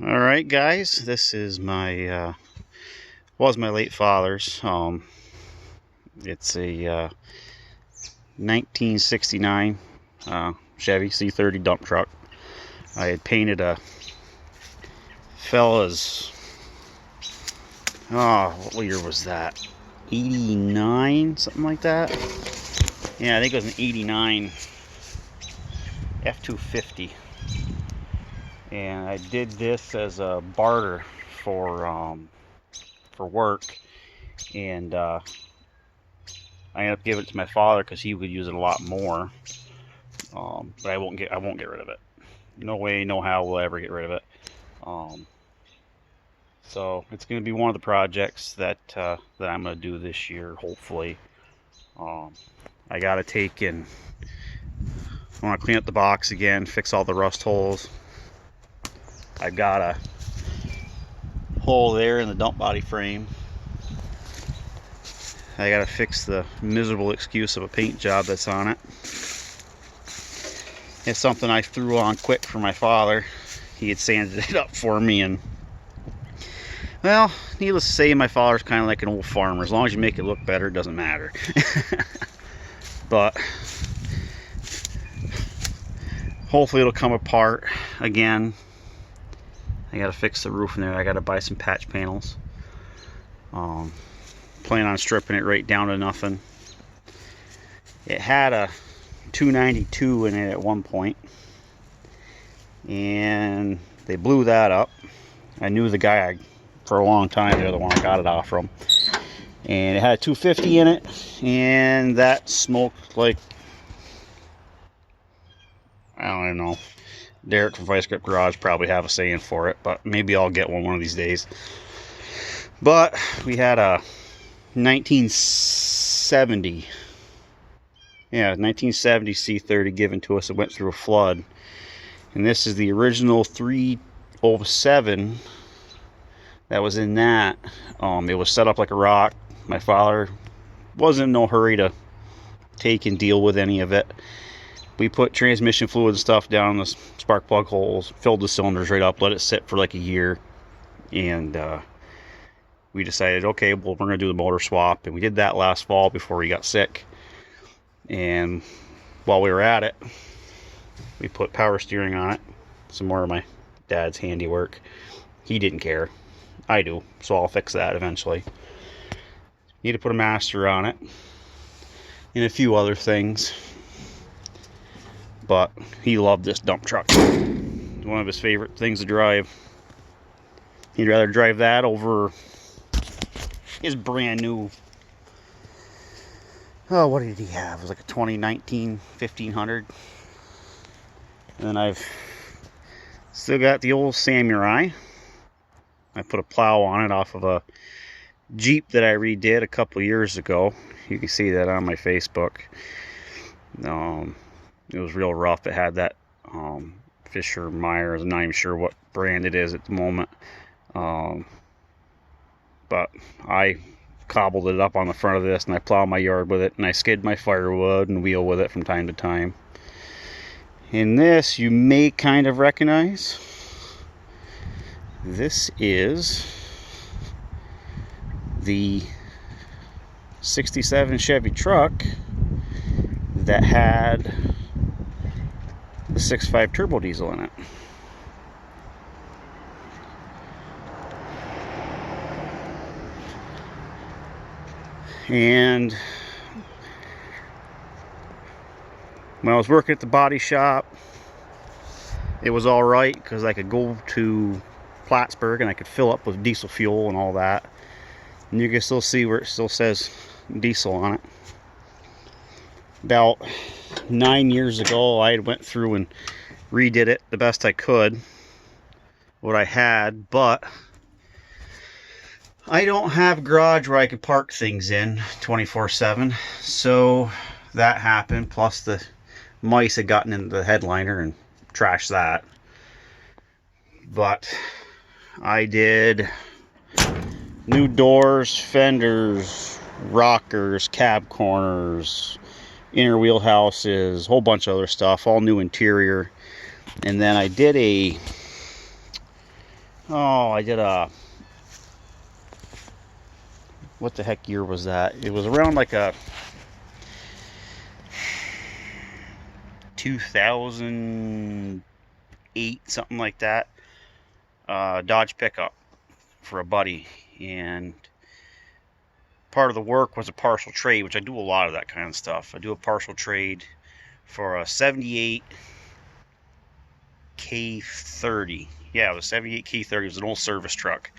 All right, guys, this is my was my late father's. It's a 1969 Chevy C30 dump truck. I had painted a fella's. Oh, what year was that? 89, something like that. Yeah, I think it was an 89 F250. And I did this as a barter for work, and I ended up giving it to my father because he would use it a lot more. But I won't get rid of it. No way, no how will I ever get rid of it. So it's going to be one of the projects that I'm going to do this year, hopefully. I got to take and I want to clean up the box again, fix all the rust holes. I've got a hole there in the dump body frame. I got to fix the miserable excuse of a paint job that's on it. It's something I threw on quick for my father. He had sanded it up for me, and well, needless to say, my father's kind of like an old farmer. As long as you make it look better, it doesn't matter. But hopefully it'll come apart again. I gotta fix the roof in there. I gotta buy some patch panels. Plan on stripping it right down to nothing. It had a 292 in it at one point, and they blew that up. I knew the guy for a long time. They're the one I got it off from. And it had a 250 in it, and that smoked like, I don't even know. Derek from Vice Grip Garage probably have a saying for it, but maybe I'll get one of these days. But we had a 1970 C30 given to us. It went through a flood, and this is the original 307 that was in that. It was set up like a rock. My father wasn't in no hurry to take and deal with any of it. We put transmission fluid and stuff down the spark plug holes, filled the cylinders right up, let it sit for like a year, and we decided, okay, well, we're gonna do the motor swap. And we did that last fall before we got sick. And while we were at it, we put power steering on it, some more of my dad's handiwork. He didn't care. I do, so I'll fix that eventually. Need to put a master on it and a few other things. But he loved this dump truck. It's one of his favorite things to drive. He'd rather drive that over his brand new, oh, what did he have? It was like a 2019 1500. And then I've still got the old Samurai. I put a plow on it off of a Jeep that I redid a couple years ago. You can see that on my Facebook. It was real rough. It had that Fisher Myers. I'm not even sure what brand it is at the moment. But I cobbled it up on the front of this, and I plowed my yard with it, and I skid my firewood and wheel with it from time to time. And this you may kind of recognize. This is the 67 Chevy truck that had the 6.5 turbo diesel in it. And when I was working at the body shop, it was all right because I could go to Plattsburgh and I could fill up with diesel fuel and all that. And you can still see where it still says diesel on it. About 9 years ago, I went through and redid it the best I could, what I had, but I don't have a garage where I could park things in 24/7, so that happened. Plus the mice had gotten into the headliner and trashed that. But I did new doors, fenders, rockers, cab corners, inner wheelhouses, a whole bunch of other stuff, all new interior. And then I did a Oh, I did a, what the heck year was that? It was around like a 2008, something like that. Dodge pickup for a buddy, and part of the work was a partial trade, which I do a lot of that kind of stuff. I do a partial trade for a 78 K30. Yeah, it was 78 K30. It was an old service truck.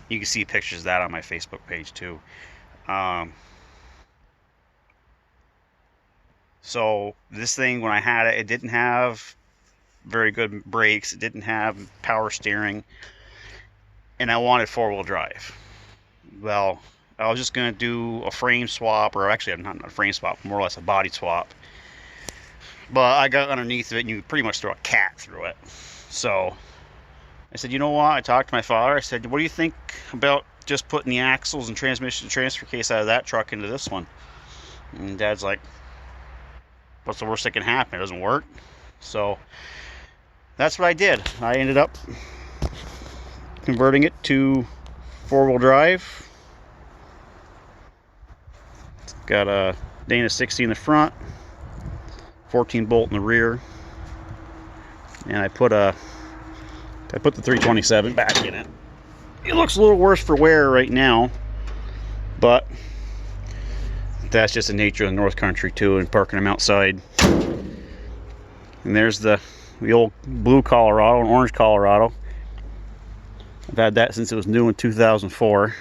You can see pictures of that on my Facebook page too. So this thing, when I had it, it didn't have very good brakes. It didn't have power steering, and I wanted four-wheel drive. Well, I was just going to do a frame swap, or actually not a frame swap, more or less a body swap. But I got underneath of it, and you could pretty much throw a cat through it. So I said, you know what? I talked to my father. I said, what do you think about just putting the axles and transmission transfer case out of that truck into this one? And Dad's like, what's the worst that can happen? It doesn't work. So that's what I did. I ended up converting it to four-wheel drive. It's got a Dana 60 in the front, 14 bolt in the rear, and I put the 327 back in it. It looks a little worse for wear right now, but that's just the nature of the North Country too, and parking them outside. And there's the old blue Colorado and orange Colorado. I've had that since it was new in 2004.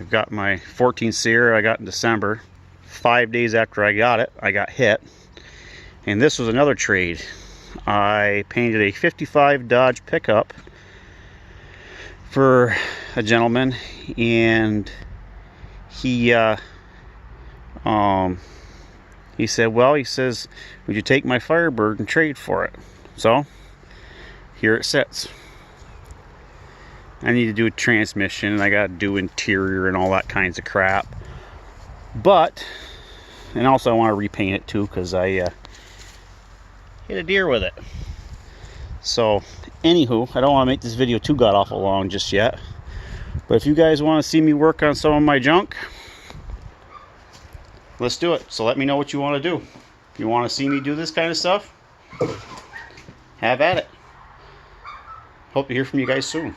I've got my 14 Sierra I got in December. 5 days after I got it, I got hit. And this was another trade. I painted a 55 Dodge pickup for a gentleman, and he said, well, he says, would you take my Firebird and trade for it? So here it sits. I need to do a transmission, and I got to do interior and all that kinds of crap. But, and also I want to repaint it too, because I hit a deer with it. So, anywho, I don't want to make this video too god-awful long just yet. But if you guys want to see me work on some of my junk, let's do it. So let me know what you want to do. If you want to see me do this kind of stuff, have at it. Hope to hear from you guys soon.